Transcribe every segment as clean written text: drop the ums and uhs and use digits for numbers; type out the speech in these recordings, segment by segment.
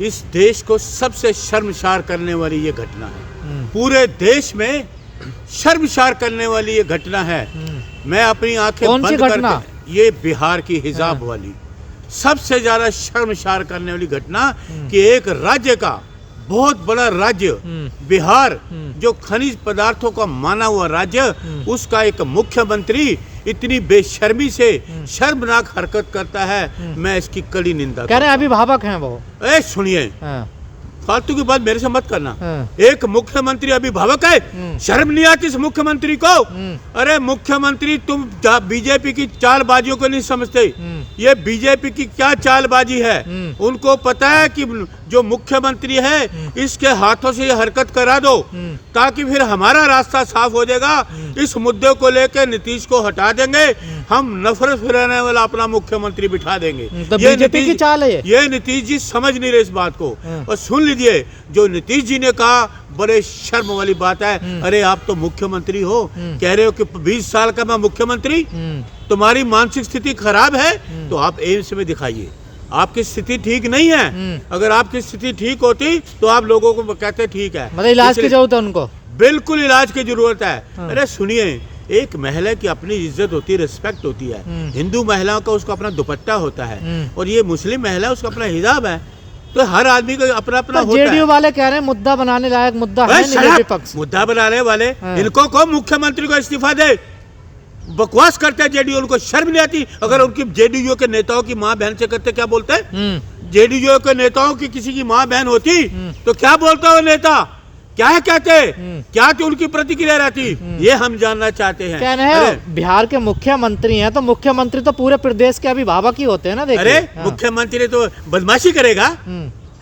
इस देश को सबसे शर्मसार करने वाली ये घटना है। पूरे देश में शर्मसार करने वाली ये घटना है। मैं अपनी आंखें बंद करके, ये बिहार की हिजाब वाली सबसे ज्यादा शर्मसार करने वाली घटना कि एक राज्य का, बहुत बड़ा राज्य बिहार, जो खनिज पदार्थों का माना हुआ राज्य, उसका एक मुख्यमंत्री इतनी बेशर्मी से शर्मनाक हरकत करता है। मैं इसकी कड़ी निंदा कह रहे हैं अभिभावक हैं वो। सुनिए, फालतू की बात मेरे से मत करना। एक मुख्यमंत्री अभिभावक है? शर्म नहीं आती इस मुख्यमंत्री को? अरे मुख्यमंत्री, तुम बीजेपी की चालबाजियों को नहीं समझते। ये बीजेपी की क्या चालबाजी है, उनको पता है कि जो मुख्यमंत्री है इसके हाथों से ये हरकत करा दो ताकि फिर हमारा रास्ता साफ हो जाएगा। इस मुद्दे को लेकर नीतीश को हटा देंगे, हम नफरत फैलाने वाला अपना मुख्यमंत्री बिठा देंगे। तो बीजेपी की चाल है ये नीतीश जी समझ नहीं रहे इस बात को। और सुन लीजिए, जो नीतीश जी ने कहा बड़े शर्म वाली बात है। अरे आप तो मुख्यमंत्री हो, कह रहे हो कि 20 साल का मैं मुख्यमंत्री, तुम्हारी मानसिक स्थिति खराब है तो आप एम्स में दिखाइए। आपकी स्थिति ठीक नहीं है। अगर आपकी स्थिति ठीक होती तो आप लोगों को कहते ठीक है, मतलब इलाज की जरूरत है उनको। बिल्कुल इलाज की जरूरत है। अरे सुनिए, एक महिला की अपनी इज्जत होती है, रिस्पेक्ट होती है। हिंदू महिलाओं का उसका अपना दुपट्टा होता है और ये मुस्लिम महिला उसका अपना हिजाब है। तो हर आदमी को अपना अपना होता है। जेडीयू वाले कह रहे हैं मुद्दा बनाने लायक मुद्दा है विपक्ष। मुद्दा बनाने वाले इनको को मुख्यमंत्री को इस्तीफा दे। बकवास करते हैं जेडीयू, उनको शर्म नहीं आती। अगर उनकी जेडीयू के नेताओं की माँ बहन से करते क्या बोलते हैं? जेडीयू के नेताओं की किसी की माँ बहन होती तो क्या बोलता वो नेता, क्या है कहते, क्या तो उनकी प्रतिक्रिया रहती, ये हम जानना चाहते हैं। कह रहे हैं बिहार के मुख्यमंत्री हैं तो मुख्यमंत्री तो पूरे प्रदेश के अभिभावक ही होते हैं ना। देखिए, अरे मुख्यमंत्री तो बदमाशी करेगा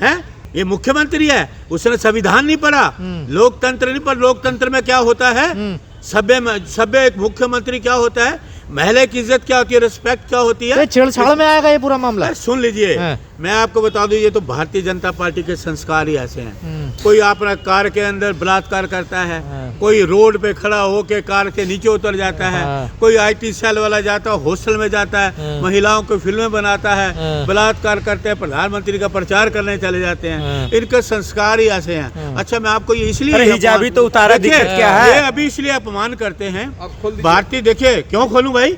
है? ये मुख्यमंत्री है, उसने संविधान नहीं पढ़ा, लोकतंत्र नहीं पढ़ा। लोकतंत्र में क्या होता है, सभ्य एक मुख्यमंत्री क्या होता है, महिला की इज्जत क्या होती है, रिस्पेक्ट क्या होती है। छेड़छाड़ में आएगा ये पूरा मामला। सुन लीजिए, मैं आपको बता दूं, ये तो भारतीय जनता पार्टी के संस्कार ही ऐसे हैं। कोई अपना कार के अंदर बलात्कार करता है, कोई रोड पे खड़ा होके कार के नीचे उतर जाता है, कोई IT सेल वाला जाता है, हॉस्टल में जाता है, महिलाओं को फिल्में बनाता है, बलात्कार करते हैं, प्रधानमंत्री का प्रचार करने चले जाते हैं। इनके संस्कार ही ऐसे हैं। अच्छा, मैं आपको ये इसलिए हिजाबी तो उतारा, दिक्कत क्या है? ये अभी इसलिए अपमान करते हैं भारतीय। देखिए, क्यों खोलूं भाई,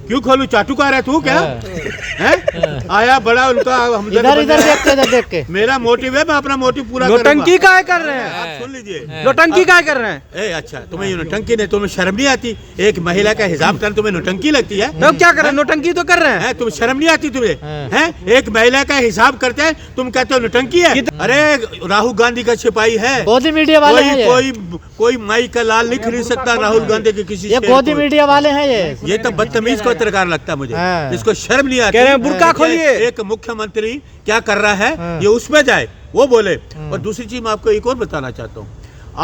क्यों खोलूं? चाटुकार है तू क्या है? आया बड़ा उनका हम इधर देख के मेरा मोटिव है, मैं अपना मोटिव पूरा नोटंकी काय कर रहे हैं? आप सुन लीजिए, नोटंकी काय कर रहे हैं? ए अच्छा, तुम्हें ये नोटंकी नहीं, तुम्हें शर्म नहीं आती? एक महिला का हिजाब करना तुम्हें नोटंकी लगती है? तो क्या कर रहे हैं? नोटंकी तो कर रहे हैं। तुम शर्म नहीं आती तुम्हें? हैं? एक महिला का हिसाब करते हैं, तुम कहते हो नोटंकी है? अरे राहुल गांधी का सिपाही है, गोदी मीडिया वाले हैं। कोई माई का लाल नहीं खरीद सकता राहुल गांधी के किसी। ये गोदी मीडिया वाले हैं। ये तो बदतमीज को पत्रकार लगता है मुझे। इसको शर्म नहीं आती? कह रहे हैं बुर्का खोलिए। एक मुख्यमंत्री क्या कर रहा है, ये उसमें जाए, वो बोले। और दूसरी चीज मैं आपको एक और बताना चाहता हूँ,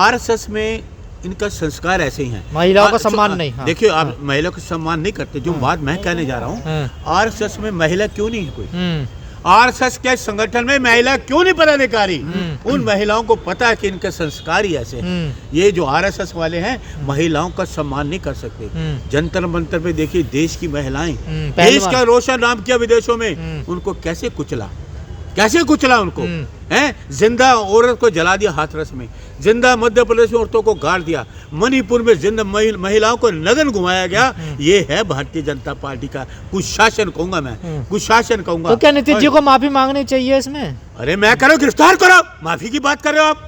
RSS में इनका संस्कार ऐसे ही है, महिलाओं का सम्मान नहीं। देखिए, आप महिला का सम्मान नहीं करते। जो बात मैं कहने जा रहा हूँ, RSS में महिला क्यों नहीं है कोई? RSS के संगठन में महिला क्यों नहीं पदाधिकारी? उन महिलाओं को पता है कि इनके संस्कार ही ऐसे हैं। ये जो RSS वाले हैं, महिलाओं का सम्मान नहीं कर सकते। जंतर मंतर पे देखिए, देश की महिलाएं, देश का रोशन नाम किया विदेशों में, उनको कैसे कुचला उनको हैं? जिंदा औरत को जला दिया हाथरस में, जिंदा मध्य प्रदेश में औरतों को गाड़ दिया, मणिपुर में जिंदा महिलाओं को नग्न घुमाया गया। ये है भारतीय जनता पार्टी का कुशासन, कहूंगा मैं, कुशासन कहूंगा। तो क्या नीतीश जी को माफी मांगनी चाहिए इसमें? अरे मैं करो, गिरफ्तार करो। माफी की बात कर रहे हो आप?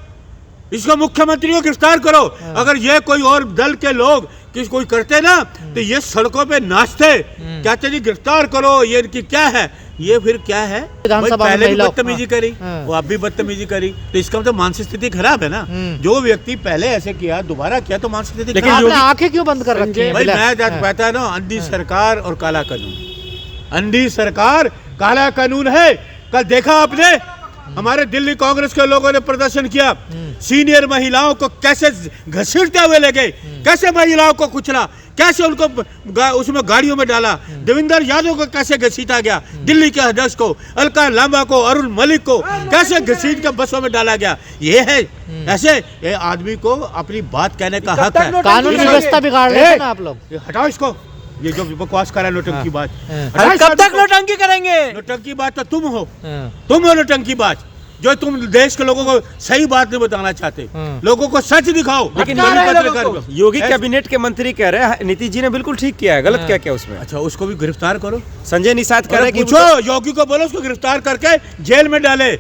इसको मुख्यमंत्री को गिरफ्तार करो। अगर ये कोई और दल के लोग कोई करते ना तो ये सड़कों पे नाचते, कहते जी गिरफ्तार करो, ये इनकी क्या है, ये फिर क्या है? पहले भी बदतमीजी करी, वो अब भी बदतमीजी करी, तो इसका मतलब मानसिक स्थिति खराब है ना। जो व्यक्ति पहले ऐसे किया, दोबारा किया तो मानसिक स्थिति खराब। लेकिन आंखें क्यों बंद कर रखी हैं? भाई मैं कहता है ना, अंधी सरकार और काला कानून। अंधी सरकार, काला कानून है। कल देखा आपने, हमारे दिल्ली कांग्रेस के लोगों ने प्रदर्शन किया, सीनियर महिलाओं को कैसे घसीटते हुए ले गए, कैसे महिलाओं को कुचला, कैसे उनको उसमें गाड़ियों में डाला, देवेंद्र यादव को कैसे घसीटा गया, दिल्ली के अध्यक्ष को, अलका लांबा को, अरुण मलिक को कैसे घसीट कर बसों में डाला गया। ये है ऐसे, ये आदमी को अपनी बात कहने का हक है। कानून व्यवस्था बिगाड़ रहे हैं ना आप लोग। हटाओ इसको, ये जो बकवास कर रहा है नोटंकी बात। कब तक नोटंकी करेंगे? नोटंकी बात तो तुम हो, तुम हो नोटंकी बात। जो तुम देश के लोगों को सही बात नहीं बताना चाहते। लोगों को सच दिखाओ। लेकिन योगी कैबिनेट के मंत्री कह रहे हैं नीतीश जी ने बिल्कुल ठीक किया है, गलत क्या किया उसमें? अच्छा, उसको भी गिरफ्तार करो। संजय निषाद कह रहे हैं कि पूछो योगी को, बोलो उसको गिरफ्तार करके जेल में डाले।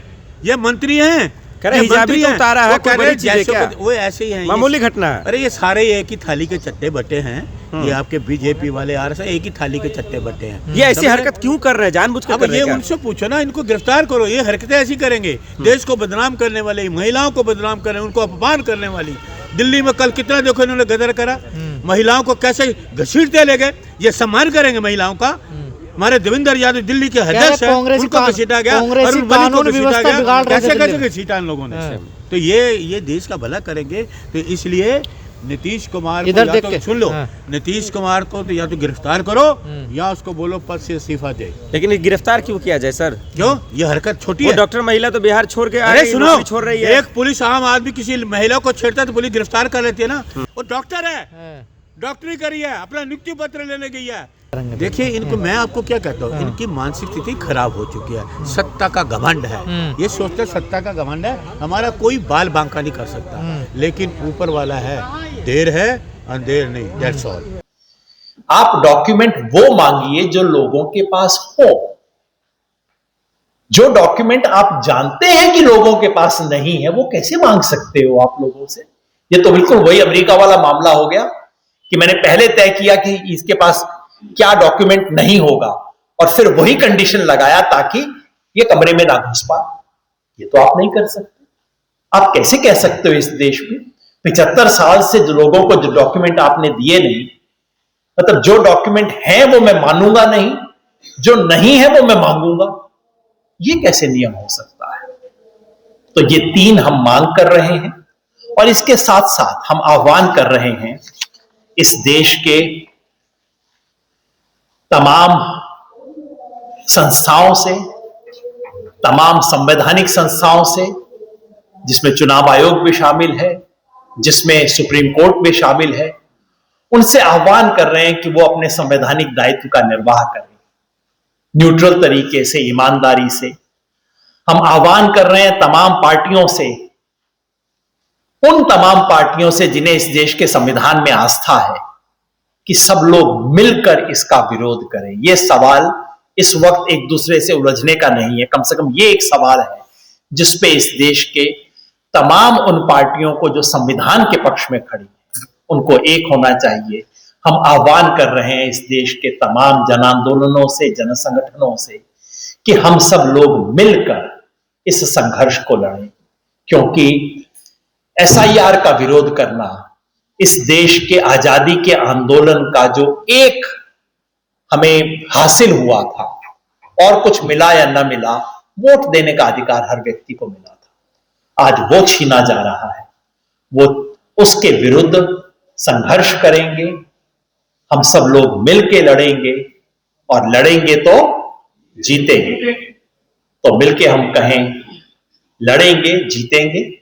ये मंत्री हैं, कह रहे हिजाबी तो उतारा है, कोई बड़ी चीज है क्या? वो ऐसे ही हैं, मामूली घटना है। अरे ये सारे एक ही थाली के चट्टे बट्टे हैं। ये आपके बीजेपी वाले आरएसएस एक ही थाली के चट्टे बट्टे हैं। ये ऐसी हरकत क्यों कर रहे हैं, जानबूझकर कर रहे हैं? ये उनसे पूछो ना, इनको गिरफ्तार करो। ये हरकतें ऐसी करेंगे, देश को बदनाम करने वाली, महिलाओं को बदनाम करने, उनको अपमान करने वाली। दिल्ली में कल कितना देखो इन्होंने गदर करा, महिलाओं को कैसे घसीटते ले गए। ये सम्मान करेंगे महिलाओं का? हमारे देवेंद्र यादव दिल्ली के अध्यक्ष हैं, उनको घसीटा गया, अरुण वली को घसीटा गया। कैसे कैसे घसीटा इन लोगों ने? तो ये देश का भला करेंगे। तो इसलिए नीतीश कुमार को या तो सुन लो, नीतीश कुमार को तो या तो गिरफ्तार करो या उसको बोलो पद से इस्तीफा दे। लेकिन गिरफ्तार क्यों किया जाए सर? क्यों? ये हरकत छोटी है। डॉक्टर महिला तो बिहार छोड़ के अरे सुनो, छोड़ रही है। एक पुलिस आम आदमी किसी महिला को छेड़ता है तो पुलिस गिरफ्तार कर लेती है ना। वो डॉक्टर है, डॉक्टरी करी है, अपना नियुक्ति पत्र लेने गई है। देखिए इनको, मैं आपको क्या कहता हूँ, इनकी मानसिक स्थिति खराब हो चुकी है। सत्ता का घमंड है, ये सोचते सत्ता का घमंड है, हमारा कोई बाल बांका नहीं कर सकता। लेकिन ऊपर वाला है, देर है अंधेर नहीं, दैट्स ऑल। आप डॉक्यूमेंट वो मांगिए जो लोगों के पास हो। जो डॉक्यूमेंट आप जानते हैं कि लोगों के पास नहीं है, वो कैसे मांग सकते हो आप लोगों से? ये तो बिल्कुल वही अमेरिका वाला मामला हो गया कि मैंने पहले तय किया कि इसके पास क्या डॉक्यूमेंट नहीं होगा और फिर वही कंडीशन लगाया ताकि ये कमरे में ना घुस पाए। ये तो आप नहीं कर सकते। आप कैसे कह सकते हो इस देश में 75 साल से जो लोगों को जो डॉक्यूमेंट आपने दिए नहीं, मतलब जो डॉक्यूमेंट है वो मैं मानूंगा नहीं, जो नहीं है वो मैं मांगूंगा? ये कैसे नियम हो सकता है? तो ये 3 हम मांग कर रहे हैं और इसके साथ साथ हम आह्वान कर रहे हैं इस देश के तमाम संस्थाओं से, तमाम संवैधानिक संस्थाओं से, जिसमें चुनाव आयोग भी शामिल है, जिसमें सुप्रीम कोर्ट भी शामिल है, उनसे आह्वान कर रहे हैं कि वो अपने संवैधानिक दायित्व का निर्वाह करें न्यूट्रल तरीके से, ईमानदारी से। हम आह्वान कर रहे हैं तमाम पार्टियों से, उन तमाम पार्टियों से जिन्हें इस देश के संविधान में आस्था है, कि सब लोग मिलकर इसका विरोध करें। यह सवाल इस वक्त एक दूसरे से उलझने का नहीं है, कम से कम ये एक सवाल है जिसपे इस देश के तमाम उन पार्टियों को जो संविधान के पक्ष में खड़ी है, उनको एक होना चाहिए। हम आह्वान कर रहे हैं इस देश के तमाम जन आंदोलनों से, जन संगठनों से, कि हम सब लोग मिलकर इस संघर्ष को लड़ें, क्योंकि एसआईआर का विरोध करना इस देश के आजादी के आंदोलन का जो एक हमें हासिल हुआ था, और कुछ मिला या ना मिला, वोट देने का अधिकार हर व्यक्ति को मिला था, आज वो छीना जा रहा है। वो उसके विरुद्ध संघर्ष करेंगे, हम सब लोग मिलके लड़ेंगे और लड़ेंगे तो जीतेंगे। तो मिलके हम कहें, लड़ेंगे जीतेंगे।